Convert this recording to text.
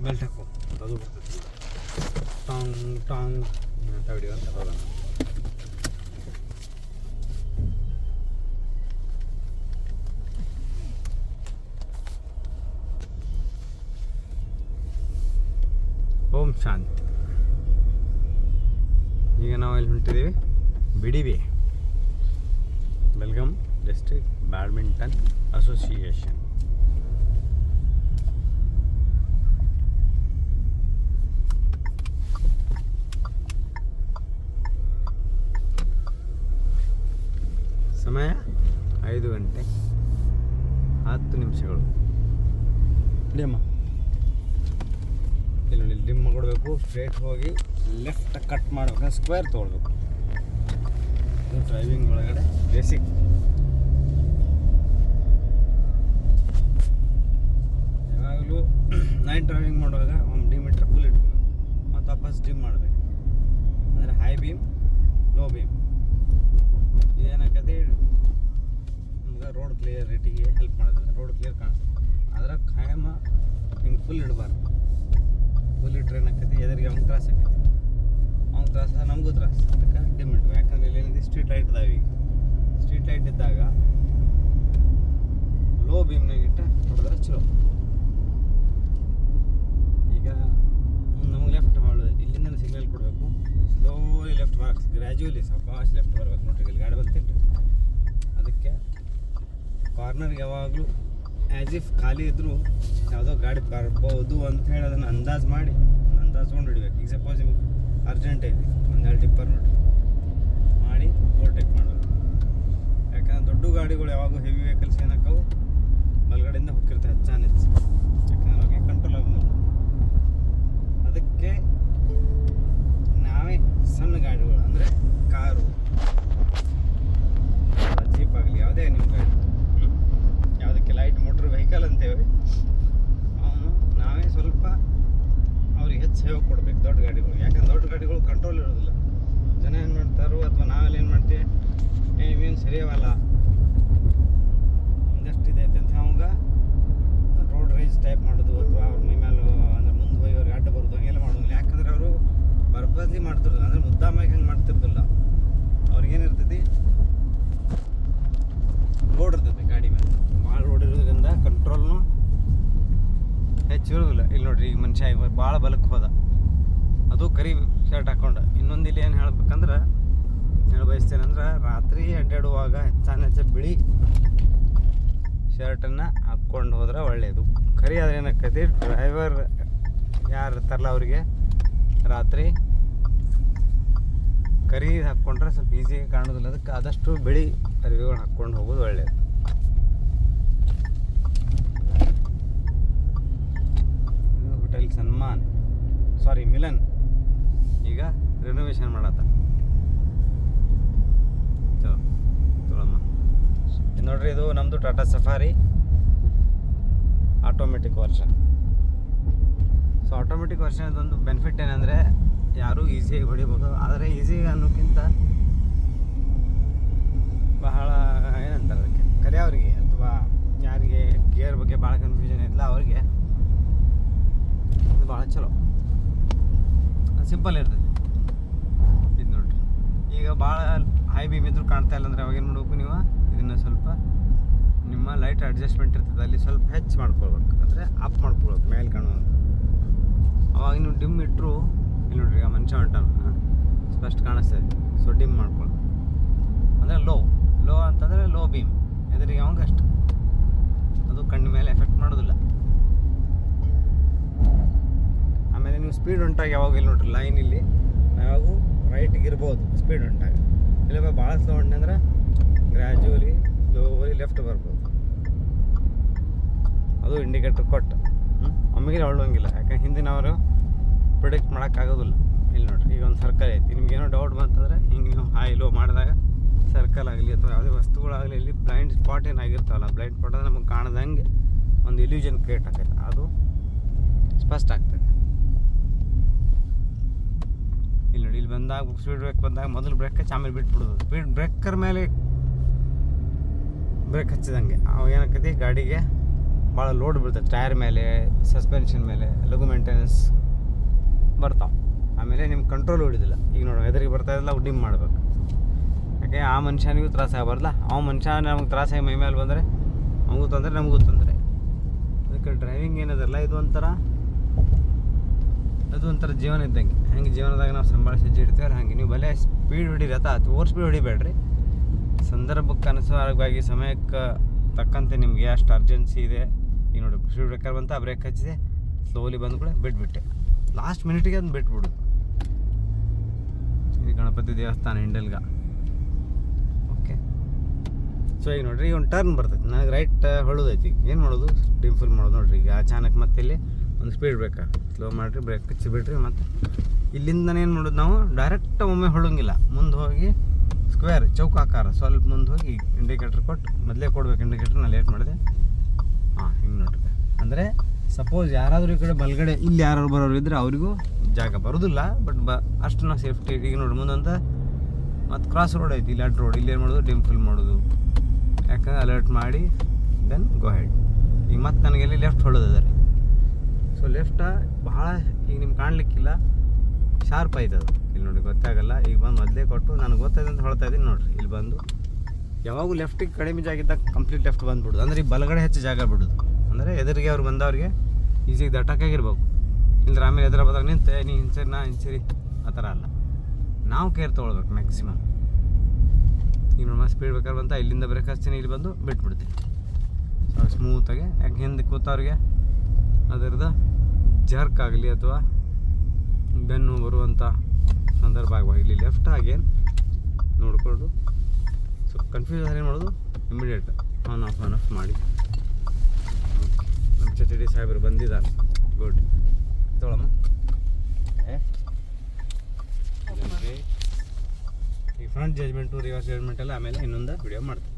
Belt ಹಾಕೋ ಅದು ಬರ್ತೈತಿ ಟಾಂಗ್ ಟಾಂಗ್ ಅಂತ ವಿಡಿಯೋ ಅಂತ ಹೋಗೋಣ. ಓಂ ಶಾಂತಿ. ಈಗ ನಾವು ಇಲ್ಲಿ ಹೊಂಟಿದ್ದೀವಿ ಬಿಡಿವಿ, ಬೆಲ್ಗಾಮ್ ಡಿಸ್ಟ್ರಿಕ್ಟ್ ಬ್ಯಾಡ್ಮಿಂಟನ್ ಅಸೋಸಿಯೇಷನ್. ಸಮಯ 5 ಗಂಟೆ 10 ನಿಮಿಷಗಳು. ಡಿಮ್ಮ ಇಲ್ಲಿ ಡಿಮ್ ಕೊಡಬೇಕು. ಸ್ಟ್ರೇಟ್ ಹೋಗಿ ಲೆಫ್ಟ್ ಕಟ್ ಮಾಡಬೇಕು, ಸ್ಕ್ವೇರ್ ತೊಗೊಳ್ಬೇಕು. ಇದು ಡ್ರೈವಿಂಗ್ ಒಳಗಡೆ ಬೇಸಿಕ್. ಯಾವಾಗಲೂ ನೈಟ್ ಡ್ರೈವಿಂಗ್ ಮಾಡುವಾಗ ಒಂದು ಡಿಮೀಟರ್ ಫುಲ್ ಇಟ್ಕೋಬೇಕು ಮತ್ತು ವಾಪಸ್ ಡಿಮ್ ಮಾಡಬೇಕು. ಅಂದರೆ ಹೈ ಬೀಮ್, ಲೋ ಬೀಮ್. ಇದೇನಾಗತ್ತೆ, ನಮ್ಗೆ ರೋಡ್ ಕ್ಲಿಯರಿಟಿಗೆ ಹೆಲ್ಪ್ ಮಾಡೋದು. ರೋಡ್ ಕ್ಲಿಯರ್ ಕಾಣಿಸುತ್ತೆ. ಅದರ ಖಾಯಮ ಹಿಂಗೆ ಫುಲ್ ಇಡಬಾರ್ದು. ಫುಲ್ ಇಟ್ರೆ ಏನಾಗ್ತೈತಿ, ಎದುರಿಗೆ ಅವ್ನಿಗೆ ತ್ರಾಸ ಆಕೈತಿ. ಅವ್ನಿಗೆ ತ್ರಾಸ, ನಮಗೂ ತ್ರಾಸ. ಅದಕ್ಕೆ ಡಿಮ್ ಇಟ್ಟು. ಯಾಕಂದ್ರೆ ಇಲ್ಲಿ ಏನಿದೆ, ಸ್ಟ್ರೀಟ್ ಲೈಟ್ ಇದಾವೆ. ಈಗ ಸ್ಟ್ರೀಟ್ ಲೈಟ್ ಇದ್ದಾಗ ಲೋ ಬೀಮ್ನಾಗ ಇಟ್ಟು ಹೊಡೆದ್ರೆ ಚಲೋ. ಈಗ ನಮಗೆ ಲೆಫ್ಟ್ ಮಾಡೋದೈತಿ. ಇಲ್ಲಿಂದ ಸಿಗ್ನಲ್ ಕೊಡಬೇಕು. ಸ್ಲೋಲಿ ಲೆಫ್ಟ್ ಮಾರ್ಕ್ಸ್, ಗ್ರ್ಯಾಜುವಲಿ ಸಾವಕಾಶ ಲೆಫ್ಟ್ ಬರಬೇಕು. ನೋಡ್ರಿ, ಇಲ್ಲಿ ಗಾಡಿ ಬಂತೇನ್ರಿ. ಅದಕ್ಕೆ ಕಾರ್ನರ್ಗೆ ಯಾವಾಗಲೂ ಆ್ಯಸ್ ಇಫ್ ಖಾಲಿ ಇದ್ದರೂ ಯಾವುದೋ ಗಾಡಿ ಬರ್ಬೋದು ಅಂತ ಹೇಳಿ ಅದನ್ನು ಅಂದಾಜು ಮಾಡಿ ಅಂದಾಜು ತೊಗೊಂಡು ಹಿಡ್ಬೇಕು. ಈಗ ಸಪೋಸ್ ನಿಮ್ಗೆ ಅರ್ಜೆಂಟ್ ಐತಿ, ಒಂದೆರಡು ಟಿಪ್ಪರ್ ನೋಡಿ ಮಾಡಿ ಓವರ್ಟೇಕ್ ಮಾಡಬೇಕು. ಯಾಕಂದ್ರೆ ದೊಡ್ಡ ಗಾಡಿಗಳು ಯಾವಾಗೂ ಹೆವಿ ವೆಹಿಕಲ್ಸ್ ಏನಾಕ್ಕವು ಬಲಗಡೆಯಿಂದ ಹೋಗಿರ್ತವೆ ಹೆಚ್ಚು. ಯಾಕಂದ್ರೆ ಅವ್ರಿಗೆ ಕಂಟ್ರೋಲ್ ಆಗೋದಿಲ್ಲ. ಅದಕ್ಕೆ ನಾವೇ ಸಣ್ಣ ಗಾಡಿಗಳು ಅಂದರೆ ಕಾರು, ಜೀಪ್ ಆಗಲಿ, ಯಾವುದೇ ನಿಮ್ಮ ಗಾಡಿ, ಯಾವುದಕ್ಕೆ ಲೈಟ್ ಮೋಟ್ರ್ ವೆಹಿಕಲ್ ಅಂತೇವೆ, ಅವನು ನಾವೇ ಸ್ವಲ್ಪ ಅವ್ರಿಗೆ ಹೆಚ್ಚು ಸೇವೆ ಕೊಡ್ಬೇಕು ದೊಡ್ಡ ಗಾಡಿಗಳು. ಯಾಕಂದ್ರೆ ದೊಡ್ಡ ಗಾಡಿಗಳು ಕಂಟ್ರೋಲ್ ಇರೋದಿಲ್ಲ. ಜನ ಏನು ಮಾಡ್ತಾರೋ ಅಥವಾ ನಾವೆಲ್ಲ ಏನು ಮಾಡ್ತೀವಿ, ಇವೇನು ಸರಿಯವಲ್ಲ, ಇಂಡಸ್ಟ್ರಿ ಐತೆ ಅಂತ ಅವಾಗ ರೋಡ್ ರೇಜ್ ಟೈಪ್ ಮಾಡೋದು ಅಥವಾ ಅವ್ರ ಮೈ ಮೇಲೆ ಅಂದ್ರೆ ಮುಂದೆ ಹೋಗಿ ಅವ್ರಿಗೆ ಅಡ್ಡ ಬರೋದು ಹಂಗೆಲ್ಲ ಮಾಡೋದಿಲ್ಲ. ಯಾಕಂದ್ರೆ ಅವರು ಪರ್ಪಸ್ಲಿ ಮಾಡ್ತಿರೋದು, ಅಂದರೆ ಮುದ್ದಾಮಾಗಿ ಹಂಗೆ ಮಾಡ್ತಿರ್ತಿಲ್ಲ. ಅವ್ರಿಗೇನಿರ್ತೈತಿ, ರೋಡ್ ಇರ್ತೈತಿ ಗಾಡಿ ಮೇಲೆ. ಭಾಳ ರೋಡ್ ಇರೋದ್ರಿಂದ ಕಂಟ್ರೋಲ್ನು ಹೆಚ್ಚು ಇರೋದಿಲ್ಲ. ಇಲ್ಲಿ ನೋಡ್ರಿ, ಈಗ ಮನುಷ್ಯ ಈಗ ಭಾಳ ಬಲಕ್ಕೆ ಹೋದ, ಅದು ಕರಿ ಶರ್ಟ್ ಹಾಕ್ಕೊಂಡು. ಇನ್ನೊಂದು ಇಲ್ಲಿ ಏನು ಹೇಳ್ಬೇಕಂದ್ರೆ ಬಯಸ್ತೇನೆಂದ್ರೆ, ರಾತ್ರಿ ಅಡ್ಡಾಡುವಾಗ ಹೆಚ್ಚು ಬಿಳಿ ಶರ್ಟನ್ನು ಹಾಕ್ಕೊಂಡು ಹೋದ್ರೆ ಒಳ್ಳೆಯದು. ಕರಿ ಆದರೆ ಏನಾಗ್ತೈತಿ, ಡ್ರೈವರ್ ಯಾರು ಇರ್ತಾರಲ್ಲ ಅವರಿಗೆ ರಾತ್ರಿ ಕರಿ ಹಾಕ್ಕೊಂಡ್ರೆ ಸ್ವಲ್ಪ ಈಸಿಯಾಗಿ ಕಾಣೋದಿಲ್ಲ. ಅದಕ್ಕೆ ಆದಷ್ಟು ಬಿಳಿ ಅರಿವೆಗಳು ಹಾಕ್ಕೊಂಡು ಹೋಗೋದು ಒಳ್ಳೆಯದು. ಇದು ಹೋಟೆಲ್ ಸನ್ಮಾನ್, ಸಾರಿ ಮಿಲನ್, ಈಗ ರಿನೋವೇಷನ್ ಮಾಡತ್ತ. ಚಲೋಮ್ಮ. ಇದು ನೋಡ್ರಿ, ಇದು ನಮ್ಮದು Tata safari automatic version. So automatic version ಅದೊಂದು ಬೆನಿಫಿಟ್ ಏನಂದರೆ, ಯಾರೂ ಈಸಿಯಾಗಿ ಹೊಡಿಬೋದು. ಆದರೆ ಈಸಿಯಾಗಿ ಅನ್ನೋಕ್ಕಿಂತ ಬಹಳ ಏನಂತಾರೆ ಅದಕ್ಕೆ, ಕಲಿಯೋರಿಗೆ ಅಥವಾ ಯಾರಿಗೆ ಗೇರ್ ಬಗ್ಗೆ ಭಾಳ ಕನ್ಫ್ಯೂಷನ್ ಐತಲ್ಲ ಅವ್ರಿಗೆ ಇದು ಭಾಳ ಚಲೋ. ಸಿಂಪಲ್ ಇರ್ತದೆ. ಇದು ನೋಡ್ರಿ, ಈಗ ಭಾಳ ಹೈ ಬೀಮ್ ಇದ್ರೂ ಕಾಣ್ತಾ ಇಲ್ಲ ಅಂದರೆ ಅವಾಗೇನು ಮಾಡಬೇಕು, ನೀವು ಇದನ್ನು ಸ್ವಲ್ಪ ನಿಮ್ಮ ಲೈಟ್ ಅಡ್ಜಸ್ಟ್ಮೆಂಟ್ ಇರ್ತದೆ, ಅಲ್ಲಿ ಸ್ವಲ್ಪ ಹೆಚ್ಚು ಮಾಡ್ಕೊಳ್ಬೇಕು, ಅಂದರೆ ಅಪ್ ಮಾಡ್ಕೊಳ್ಬೇಕು ಮೇಲೆ ಕಾಣುವಂಥ. ಅವಾಗ ನೀವು ಡಿಮ್ ಇಟ್ಟರು, ಇಲ್ಲಿ ನೋಡ್ರಿ, ಆ ಮನುಷ್ಯ ಹೊಂಟಾನ ಸ್ಪಷ್ಟ ಕಾಣಿಸ್ತದೆ. ಸೊ ಡಿಮ್ ಮಾಡ್ಕೊಳ್ಳಿ, ಅಂದರೆ ಲೋ ಅಂತಂದರೆ ಲೋ ಬೀಮ್ ಎದುರಿಗೆ ಅವಂಗೆ ಅಷ್ಟು, ಅದು ಕಣ್ಣು ಮೇಲೆ ಎಫೆಕ್ಟ್ ಮಾಡೋದಿಲ್ಲ. ಆಮೇಲೆ ನೀವು ಸ್ಪೀಡ್ ಹೊಂಟಾಗಿ ಯಾವಾಗ ಇಲ್ಲಿ ನೋಡ್ರಿ, ಲೈನ್ ಇಲ್ಲಿ ಯಾವಾಗೂ ರೈಟಿಗೆ ಇರ್ಬೋದು ಸ್ಪೀಡ್ ಹೊಂಟಾಗ. ಇಲ್ಲ ಭಾಳ ಸ್ಲೋ ಹೊಂಟೆ ಅಂದ್ರೆ ಗ್ರ್ಯಾಜುವಲಿ ಸ್ಲೋಲಿ ಲೆಫ್ಟ್ ಬರ್ಬೋದು. ಅದು ಇಂಡಿಕೇಟರ್ ಕೊಟ್ಟು ಒಮ್ಮೆಗೆ ಹೊಳ್ಳೋಂಗಿಲ್ಲ. ಯಾಕಂದ್ರೆ ಹಿಂದಿನವರು ಪ್ರಿಡಿಕ್ಟ್ ಮಾಡೋಕ್ಕಾಗೋದಿಲ್ಲ. ಇಲ್ಲಿ ನೋಡ್ರಿ, ಈಗ ಒಂದು ಸರ್ಕಲ್ ಐತಿ, ನಿಮ್ಗೇನೋ ಡೌಟ್ ಬಂತಂದರೆ ಹಿಂಗೆ ನೀವು ಹೈ ಲೋ ಮಾಡಿದಾಗ ಸರ್ಕಲ್ ಆಗಲಿ ಅಥವಾ ಯಾವುದೇ ವಸ್ತುಗಳಾಗಲಿ ಇಲ್ಲಿ ಬ್ಲೈಂಡ್ ಸ್ಪಾಟ್ ಏನಾಗಿರ್ತಾವಲ್ಲ, ಬ್ಲೈಂಡ್ ಸ್ಪಾಟ್ ಅಂದರೆ ನಮಗೆ ಕಾಣದಂಗೆ ಒಂದು ಇಲ್ಯೂಷನ್ ಕ್ರಿಯೇಟ್ ಆಗ್ತೈತೆ, ಅದು ಸ್ಪಷ್ಟ ಆಗ್ತದೆ. ಇಲ್ಲಿ ನೋಡಿ, ಇಲ್ಲಿ ಬಂದಾಗ ಸ್ಪೀಡ್ ಬ್ರೇಕ್ ಬಂದಾಗ ಮೊದಲು ಬ್ರೇಕ್ ಹಚ್ಚಿ ಆಮೇಲೆ ಬಿಟ್ಬಿಡೋದು. ಸ್ಪೀಡ್ ಬ್ರೇಕರ್ ಮೇಲೆ ಬ್ರೇಕ್ ಹಚ್ಚಿದಂಗೆ ಅವು ಏನಾಗ್ತೈತಿ, ಗಾಡಿಗೆ ಭಾಳ ಲೋಡ್ ಬೀಳ್ತದೆ ಟೈರ್ ಮೇಲೆ, ಸಸ್ಪೆನ್ಷನ್ ಮೇಲೆ, ಲಘು ಮೇಂಟೆನೆನ್ಸ್ ಬರ್ತಾವೆ. ಆಮೇಲೆ ನಿಮ್ಮ ಕಂಟ್ರೋಲ್ ಹೊಡಿದಿಲ್ಲ. ಈಗ ನೋಡಿ ಎದುರಿಗೆ ಬರ್ತಾ ಇದ್ದಿಲ್ಲ, ಅವು ಡಿಮ್ ಮಾಡ್ಬೇಕು. ಯಾಕೆ ಆ ಮನುಷ್ಯನಿಗೂ ತ್ರಾಸ ಆಗಬಾರ್ದಲ್ಲ. ಅವ ಮನುಷ್ಯ ನಮ್ಗೆ ತ್ರಾಸಾಗಿ ಮೈ ಮೇಲೆ ಬಂದರೆ ನಮಗೂ ತೊಂದರೆ, ನಮಗೂ ತೊಂದರೆ. ಅದಕ್ಕೆ ಡ್ರೈವಿಂಗ್ ಏನದಲ್ಲ, ಇದು ಒಂಥರ ಜೀವನ ಇದ್ದಂಗೆ. ಹೆಂಗೆ ಜೀವನದಾಗ ನಾವು ಸಂಭಾಳಿಸಿ ಹೆಜ್ಜೆ ಇಡ್ತೀವಿ ಹಾಗೆ ನೀವು ಭಲೆ ಸ್ಪೀಡ್ ಹೊಡೀರಿ, ಓವರ್ ಸ್ಪೀಡ್ ಹೊಡಿಬೇಡ್ರಿ. ಸಂದರ್ಭಕ್ಕೆ ಅನುಸಾರವಾಗಿ ಸಮಯಕ್ಕೆ ತಕ್ಕಂತೆ ನಿಮಗೆ ಎಷ್ಟು ಅರ್ಜೆನ್ಸಿ ಇದೆ. ಈಗ ನೋಡಿ ಸ್ಪೀಡ್ ಬ್ರೇಕರ್ ಬಂತ, ಬ್ರೇಕ್ ಹಚ್ಚಿದೆ, ಸ್ಲೋಲಿ ಬಂದು ಕೂಡ ಬಿಟ್ಬಿಟ್ಟೆ. ಲಾಸ್ಟ್ ಮಿನಿಟಿಗೆ ಅದನ್ನು ಬಿಟ್ಬಿಡು. ಇದು ಗಣಪತಿ ದೇವಸ್ಥಾನ ಹಿಂಡಲ್ಗ. ಓಕೆ, ಸೊ ಈಗ ನೋಡಿರಿ, ಈಗ ಒಂದು ಟರ್ನ್ ಬರ್ತೈತಿ, ನನಗೆ ರೈಟ್ ಹೊಳೋದೈತಿ. ಏನು ಮಾಡೋದು? ಡಿಮ್ ಫುಲ್ ಮಾಡೋದು ನೋಡಿರಿ. ಈಗ ಅಚಾನಕ್ ಮತ್ತೆ ಇಲ್ಲಿ ಒಂದು ಸ್ಪೀಡ್ ಬ್ರೇಕರ್ ಸ್ಲೋ ಮಾಡಿರಿ, ಬ್ರೇಕ್ ಹಚ್ಚಿ ಬಿಡ್ರಿ. ಮತ್ತು ಇಲ್ಲಿಂದ ಏನು ಮಾಡೋದು ನಾವು? ಡೈರೆಕ್ಟ್ ಒಮ್ಮೆ ಹೊಳಂಗಿಲ್ಲ, ಮುಂದೆ ಹೋಗಿ ಸ್ಕ್ವೇರ್ ಚೌಕಾಕಾರ ಸ್ವಲ್ಪ ಮುಂದೆ ಹೋಗಿ ಇಂಡಿಕೇಟ್ರ್ ಕೊಟ್ಟು, ಮೊದಲೇ ಕೊಡ್ಬೇಕು ಇಂಡಿಕೇಟ್ರ್. ನಾನು ಲೇಟ್ ಮಾಡಿದೆ. ಹಾಂ, ಹಿಂಗೆ ನೋಡ್ರಿ. ಅಂದರೆ ಸಪೋಸ್ ಯಾರಾದರೂ ಈ ಕಡೆ ಬಲಗಡೆ ಇಲ್ಲಿ ಯಾರು ಬರೋರು ಇದ್ದರೆ ಅವರಿಗೂ ಜಾಗ ಬರೋದಿಲ್ಲ, ಬಟ್ ಅಷ್ಟು ನಾವು ಸೇಫ್ಟಿ. ಈಗ ನೋಡಿ ಮುಂದಂತ ಮತ್ತು ಕ್ರಾಸ್ ರೋಡ್ ಐತಿ, ಇಲ್ಲಿ ಅಡ್ ರೋಡ್. ಇಲ್ಲಿ ಏನು ಮಾಡೋದು? ಡಿಮ್ ಫಿಲ್ ಮಾಡೋದು. ಯಾಕಂದ್ರೆ ಅಲರ್ಟ್ ಮಾಡಿ ದೆನ್ ಗೋ ಹೆಡ್. ಈಗ ಮತ್ತೆ ನನಗೆ ಎಲ್ಲಿ ಲೆಫ್ಟ್ ಹೊಳೋದಿದ್ದಾರೆ. ಸೊ ಲೆಫ್ಟ ಭಾಳ ಈಗ ನಿಮ್ಗೆ ಕಾಣಲಿಕ್ಕಿಲ್ಲ, ಶಾರ್ಪ್ ಆಯ್ತದ. ಇಲ್ಲಿ ನೋಡಿ ಗೊತ್ತಾಗಲ್ಲ. ಈಗ ಬಂದು ಮೊದಲೇ ಕೊಟ್ಟು ನನಗೆ ಗೊತ್ತಾಯ್ತು ಅಂತ ಹೊಳ್ತಾ ಇದ್ದೀನಿ ನೋಡಿರಿ. ಇಲ್ಲಿ ಬಂದು ಯಾವಾಗೂ ಲೆಫ್ಟಿಗೆ ಕಡಿಮೆ ಜಾಗ ಇದ್ದಾಗ ಕಂಪ್ಲೀಟ್ ಲೆಫ್ಟ್ ಬಂದುಬಿಡೋದು. ಅಂದರೆ ಈ ಬಲಗಡೆ ಹೆಚ್ಚು ಜಾಗ ಬಿಡೋದು. ಅಂದರೆ ಎದುರಿಗೆ ಅವ್ರು ಬಂದವ್ರಿಗೆ ಈಸಿಗೆ ದಟ್ಟಕ್ಕಾಗಿರ್ಬೇಕು. ಇಲ್ಲದ್ರೆ ಆಮೇಲೆ ಎದುರ ಬಂದಾಗ ನಿಂತೆ ನೀ ಹಿಂಸರಿ ನಾ ಹಿಂಸರಿ ಆ ಥರ ಅಲ್ಲ. ನಾವು ಕೇರ್ ತೊಗೊಳ್ಬೇಕು ಮ್ಯಾಕ್ಸಿಮಮ್. ಈಗ ನೋಡಿ ಸ್ಪೀಡ್ ಬೇಕಾದ್ರೆ ಬಂತ, ಇಲ್ಲಿಂದ ಬ್ರೇಕ್ ಹಚ್ತೀನಿ, ಇಲ್ಲಿ ಬಂದು ಬಿಟ್ಬಿಡ್ತೀನಿ. ಸೊ ಸ್ಮೂತಾಗಿ. ಯಾಕೆ ಹಿಂದೆ ಕೂತವ್ರಿಗೆ ಅದರದ್ದು ಜರ್ಕ್ ಆಗಲಿ ಅಥವಾ ಬೆನ್ನು ಬರುವಂಥ ಸಂದರ್ಭ ಆಗಬಾರ್ದು. ಇಲ್ಲಿ ಲೆಫ್ಟ್ ಆಗೇನು ನೋಡಿಕೊಂಡು ಸೊ ಕನ್ಫ್ಯೂಸ್ ಆದರೆ ಏನು ಮಾಡೋದು? ಇಮಿಡಿಯೇಟ್ ಆನ್ ಆಫ್ ಮಾಡಿ. ನಮ್ಮ ಚಚಡಿ ಸಾಹೇಬರು ಬಂದಿದ್ದಾರೆ. ಗುಡ್, ತೊಗೊಳಮ್ಮ. ಈ ಫ್ರಂಟ್ ಜಜ್ಮೆಂಟು ರಿವರ್ಸ್ ಜಜ್ಮೆಂಟ್ ಎಲ್ಲ ಆಮೇಲೆ ಇನ್ನೊಂದು ವಿಡಿಯೋ ಮಾಡ್ತೀನಿ.